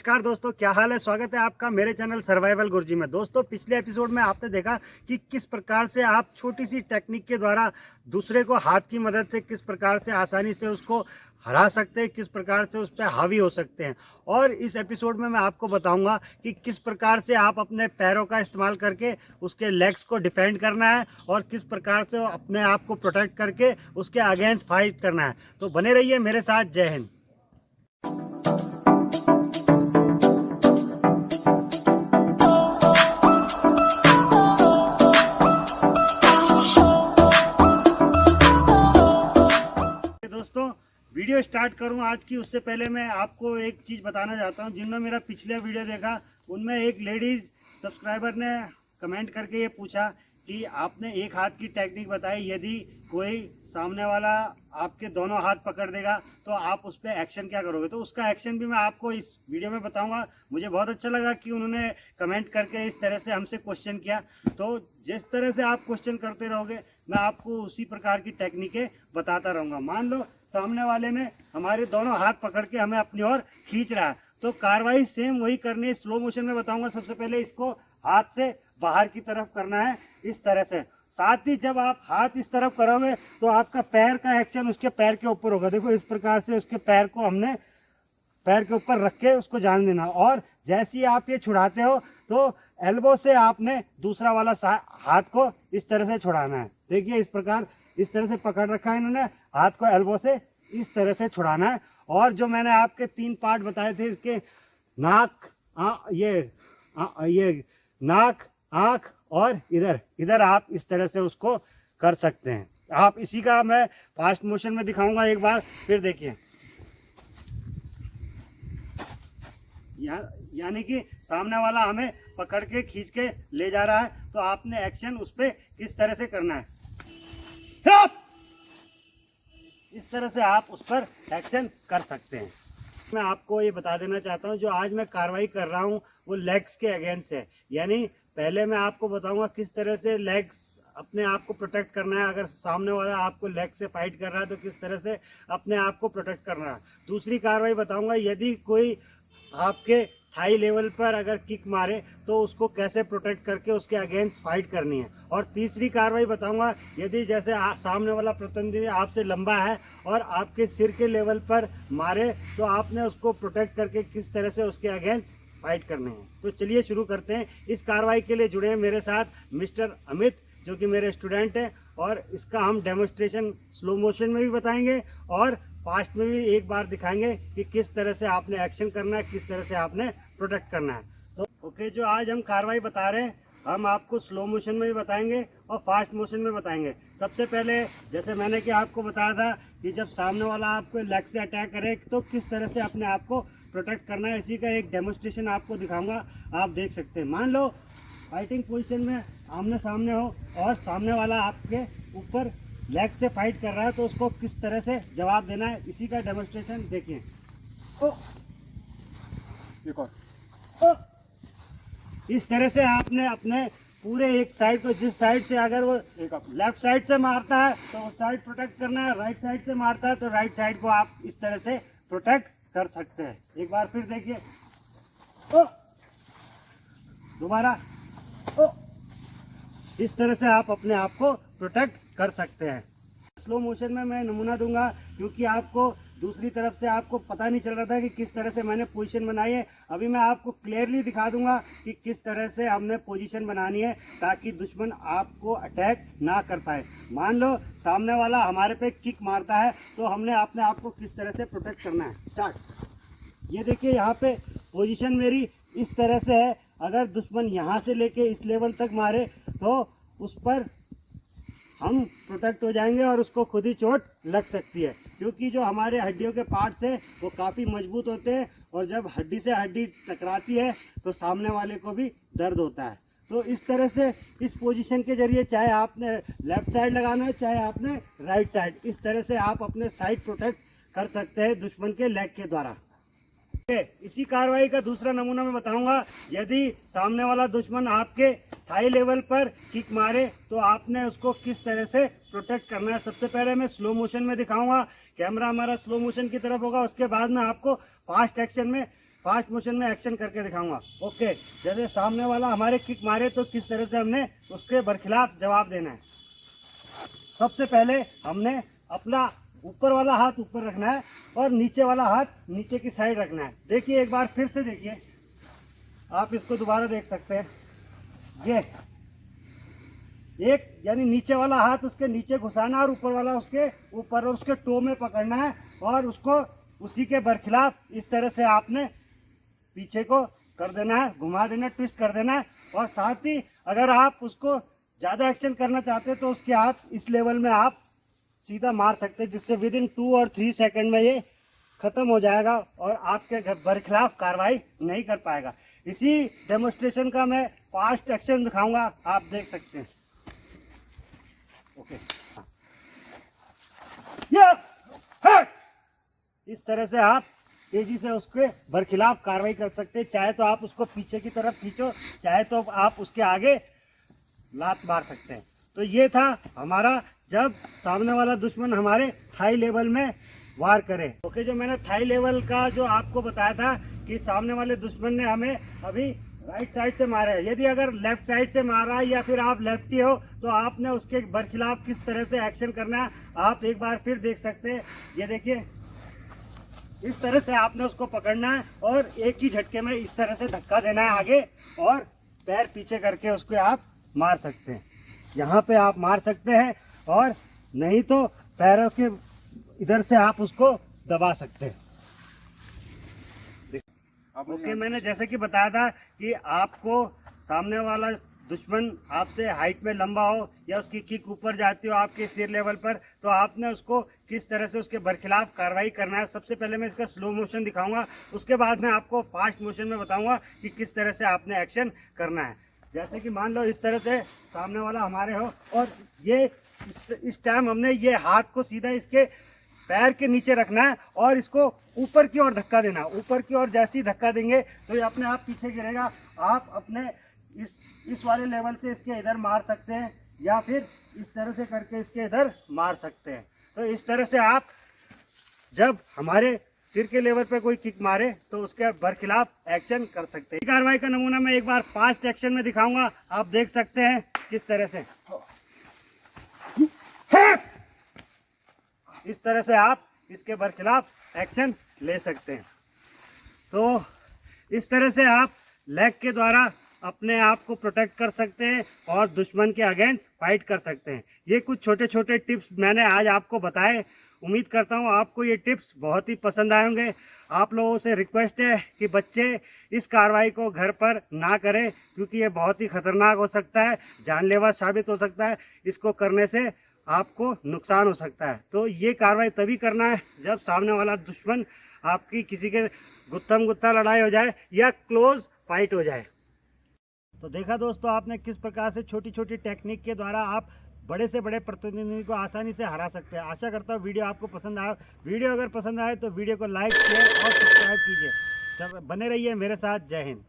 नमस्कार दोस्तों, क्या हाल है। स्वागत है आपका मेरे चैनल सर्वाइवल गुरुजी में। दोस्तों, पिछले एपिसोड में आपने देखा कि किस प्रकार से आप छोटी सी टेक्निक के द्वारा दूसरे को हाथ की मदद से किस प्रकार से आसानी से उसको हरा सकते हैं, किस प्रकार से उस पर हावी हो सकते हैं। और इस एपिसोड में मैं आपको बताऊंगा कि किस प्रकार से आप अपने पैरों का इस्तेमाल करके उसके लेग्स को डिफेंड करना है और किस प्रकार से अपने आप को प्रोटेक्ट करके उसके अगेंस्ट फाइट करना है। तो बने रहिए मेरे साथ। जय हिंद। दोस्तों, वीडियो स्टार्ट करूं आज की उससे पहले मैं आपको एक चीज़ बताना चाहता हूं। जिन्होंने मेरा पिछले वीडियो देखा उनमें एक लेडीज़ सब्सक्राइबर ने कमेंट करके ये पूछा कि आपने एक हाथ की टेक्निक बताई, यदि कोई सामने वाला आपके दोनों हाथ पकड़ देगा तो आप उस पर एक्शन क्या करोगे। तो उसका एक्शन भी मैं आपको इस वीडियो में बताऊंगा। मुझे बहुत अच्छा लगा कि उन्होंने कमेंट करके इस तरह से हमसे क्वेश्चन किया। तो जिस तरह से आप क्वेश्चन करते रहोगे मैं आपको उसी प्रकार की टेक्निकें बताता रहूँगा। मान लो सामने वाले ने हमारे दोनों हाथ पकड़ के हमें अपनी ओर खींच रहा है, तो कार्रवाई सेम वही करनी है। स्लो मोशन में बताऊंगा। सबसे पहले इसको हाथ से बाहर की तरफ करना है, इस तरह से। साथ ही जब आप हाथ इस तरफ करोगे तो आपका पैर का एक्शन उसके पैर के ऊपर होगा। देखो, इस प्रकार से उसके पैर को हमने पैर के ऊपर रख के उसको जान देना। और जैसे ही आप ये छुड़ाते हो तो एल्बो से आपने दूसरा वाला हाथ को इस तरह से छुड़ाना है। देखिए, इस प्रकार इस तरह से पकड़ रखा है इन्होंने, हाथ को एल्बो से इस तरह से छुड़ाना है। और जो मैंने आपके 3 पार्ट बताए थे, इसके नाक, ये नाक, आँख और इधर आप इस तरह से उसको कर सकते हैं। आप इसी का मैं फास्ट मोशन में दिखाऊंगा एक बार, फिर देखिए। यानी कि सामने वाला हमें पकड़ के खींच के ले जा रहा है, तो आपने एक्शन उस पर किस तरह से करना है। इस तरह से आप उस पर एक्शन कर सकते हैं। मैं आपको ये बता देना चाहता हूँ, जो आज मैं कार्रवाई कर रहा हूँ वो लेग्स के अगेंस्ट है। यानी पहले मैं आपको बताऊंगा किस तरह से लेग्स अपने आप को प्रोटेक्ट करना है। अगर सामने वाला आपको लेग से फाइट कर रहा है तो किस तरह से अपने आप को प्रोटेक्ट करना है। दूसरी कार्रवाई बताऊंगा, यदि कोई आपके हाई लेवल पर अगर किक मारे तो उसको कैसे प्रोटेक्ट करके उसके अगेंस्ट फाइट करनी है। और तीसरी कार्रवाई बताऊंगा, यदि जैसे सामने वाला प्रतिद्वंदी आपसे लंबा है और आपके सिर के लेवल पर मारे तो आपने उसको प्रोटेक्ट करके किस तरह से उसके अगेंस्ट फाइट करने हैं। तो चलिए शुरू करते हैं। इस कार्रवाई के लिए जुड़े हैं मेरे साथ मिस्टर अमित, जो कि मेरे स्टूडेंट हैं, और इसका हम डेमोन्स्ट्रेशन स्लो मोशन में भी बताएंगे और फास्ट में भी एक बार दिखाएंगे कि किस तरह से आपने एक्शन करना है, किस तरह से आपने प्रोटेक्ट करना है। तो ओके, जो आज हम कार्रवाई बता रहे हैं हम आपको स्लो मोशन में भी बताएंगे और फास्ट मोशन में बताएंगे। सबसे पहले जैसे मैंने कि आपको बताया था कि जब सामने वाला आपको लेग से अटैक करे तो किस तरह से अपने आप को प्रोटेक्ट करना है, इसी का एक डेमोन्स्ट्रेशन आपको दिखाऊंगा। आप देख सकते हैं। मान लो फाइटिंग पोजीशन में आमने सामने हो और सामने वाला आपके ऊपर लेग से फाइट कर रहा है, तो उसको किस तरह से जवाब देना है, इसी का डेमोन्स्ट्रेशन देखिए। इस तरह से आपने अपने पूरे एक साइड को, जिस साइड से अगर वो लेफ्ट साइड से मारता है तो उस साइड प्रोटेक्ट करना है, राइट साइड से मारता है तो राइट साइड को आप इस तरह से प्रोटेक्ट कर सकते हैं। एक बार फिर देखिए, दोबारा इस तरह से आप अपने आप को प्रोटेक्ट कर सकते हैं। स्लो मोशन में मैं नमूना दूंगा क्योंकि आपको दूसरी तरफ से आपको पता नहीं चल रहा था कि किस तरह से मैंने पोजीशन बनाई है। अभी मैं आपको क्लियरली दिखा दूंगा कि किस तरह से हमने पोजीशन बनानी है ताकि दुश्मन आपको अटैक ना कर पाए। मान लो सामने वाला हमारे पे किक मारता है तो हमने अपने आप को किस तरह से प्रोटेक्ट करना है। स्टार्ट। ये देखिए, यहाँ पे पोजीशन मेरी इस तरह से है। अगर दुश्मन यहाँ से लेके इस लेवल तक मारे तो उस पर हम प्रोटेक्ट हो जाएंगे और उसको खुद ही चोट लग सकती है, क्योंकि जो हमारे हड्डियों के पार्ट्स हैं वो काफ़ी मजबूत होते हैं और जब हड्डी से हड्डी टकराती है तो सामने वाले को भी दर्द होता है। तो इस तरह से इस पोजीशन के जरिए, चाहे आपने लेफ्ट साइड लगाना है चाहे आपने राइट साइड, इस तरह से आप अपने साइड प्रोटेक्ट कर सकते हैं दुश्मन के लेग के द्वारा। इसी कार्रवाई का दूसरा नमूना मैं बताऊंगा। यदि सामने वाला दुश्मन आपके थाई लेवल पर किक मारे तो आपने उसको किस तरह से प्रोटेक्ट करना है। सबसे पहले मैं स्लो मोशन में दिखाऊंगा। कैमरा हमारा स्लो मोशन की तरफ होगा, उसके बाद में आपको फास्ट एक्शन में फास्ट मोशन में एक्शन करके दिखाऊंगा। ओके, जैसे सामने वाला हमारे किक मारे तो किस तरह से हमने उसके बरखिलाफ जवाब देना है। सबसे पहले हमने अपना ऊपर वाला हाथ ऊपर रखना है और नीचे वाला हाथ नीचे की साइड रखना है। देखिए एक बार फिर से देखिए, आप इसको दोबारा देख सकते हैं। ये एक यानी नीचे वाला हाथ उसके नीचे घुसाना और ऊपर वाला उसके ऊपर और उसके टो में पकड़ना है और उसको उसी के बरखिलाफ इस तरह से आपने पीछे को कर देना है, घुमा देना, ट्विस्ट कर देना है। और साथ ही अगर आप उसको ज़्यादा एक्शन करना चाहते हैं तो उसके आप इस लेवल में आप सीधा मार सकते हैं, जिससे विद इन 2 और 3 सेकंड में ये ख़त्म हो जाएगा और आपके बरखिलाफ कार्रवाई नहीं कर पाएगा। इसी डेमोस्ट्रेशन का मैं फास्ट एक्शन दिखाऊंगा, आप देख सकते हैं। ओके, इस तरह से आप तेजी से उसके बरखिलाफ कार्रवाई कर सकते हैं। चाहे तो आप उसको पीछे की तरफ खींचो, चाहे तो आप उसके आगे लात मार सकते हैं। तो ये था हमारा जब सामने वाला दुश्मन हमारे थाई लेवल में वार करे। ओके, जो मैंने थाई लेवल का जो आपको बताया था कि सामने वाले दुश्मन ने हमें अभी राइट साइड से मारा है, यदि अगर लेफ्ट साइड से मारा है या फिर आप लेफ्टी हो तो आपने उसके बरखिलाफ किस तरह से एक्शन करना है आप एक बार फिर देख सकते हैं। ये देखिए, इस तरह से आपने उसको पकड़ना है और एक ही झटके में इस तरह से धक्का देना है आगे और पैर पीछे करके उसको आप मार सकते हैं। यहाँ पे आप मार सकते हैं और नहीं तो पैरों के इधर से आप उसको दबा सकते हैं। ओके, मैंने जैसे कि बताया था कि आपको सामने वाला दुश्मन आपसे हाइट में लंबा हो या उसकी किक ऊपर जाती हो आपके सिर लेवल पर, तो आपने उसको किस तरह से उसके बरखिलाफ कार्रवाई करना है। सबसे पहले मैं इसका स्लो मोशन दिखाऊंगा, उसके बाद मैं आपको फास्ट मोशन में बताऊंगा कि किस तरह से आपने एक्शन करना है। जैसे कि मान लो इस तरह से सामने वाला हमारे हो और ये इस टाइम हमने ये हाथ को सीधा इसके पैर के नीचे रखना है और इसको ऊपर की ओर धक्का देना। ऊपर की ओर जैसे ही धक्का देंगे तो ये अपने आप पीछे गिरेगा। आप अपने इस वाले लेवल से इसके इधर मार सकते हैं या फिर इस तरह से करके इसके इधर मार सकते हैं। तो इस तरह से आप जब हमारे सिर के लेवल पे कोई किक मारे तो उसके बरखिलाफ एक्शन कर सकते हैं। कार्रवाई का नमूना मैं एक बार फास्ट एक्शन में दिखाऊंगा, आप देख सकते हैं किस तरह से। इस तरह से आप इसके बरखिलाफ एक्शन ले सकते हैं। तो इस तरह से आप लेग के द्वारा अपने आप को प्रोटेक्ट कर सकते हैं और दुश्मन के अगेंस्ट फाइट कर सकते हैं। ये कुछ छोटे छोटे टिप्स मैंने आज आपको बताए। उम्मीद करता हूँ आपको ये टिप्स बहुत ही पसंद आए होंगे। आप लोगों से रिक्वेस्ट है कि बच्चे इस कार्रवाई को घर पर ना करें, क्योंकि ये बहुत ही खतरनाक हो सकता है, जानलेवा साबित हो सकता है। इसको करने से आपको नुकसान हो सकता है। तो ये कार्रवाई तभी करना है जब सामने वाला दुश्मन आपकी किसी के गुत्थम गुत्था लड़ाई हो जाए या क्लोज फाइट हो जाए। तो देखा दोस्तों आपने किस प्रकार से छोटी छोटी टेक्निक के द्वारा आप बड़े से बड़े प्रतिद्वंदी को आसानी से हरा सकते हैं। आशा करता हूँ वीडियो आपको पसंद आया। वीडियो अगर पसंद आए तो वीडियो को लाइक शेयर और सब्सक्राइब कीजिए। बने रहिए मेरे साथ। जय हिंद।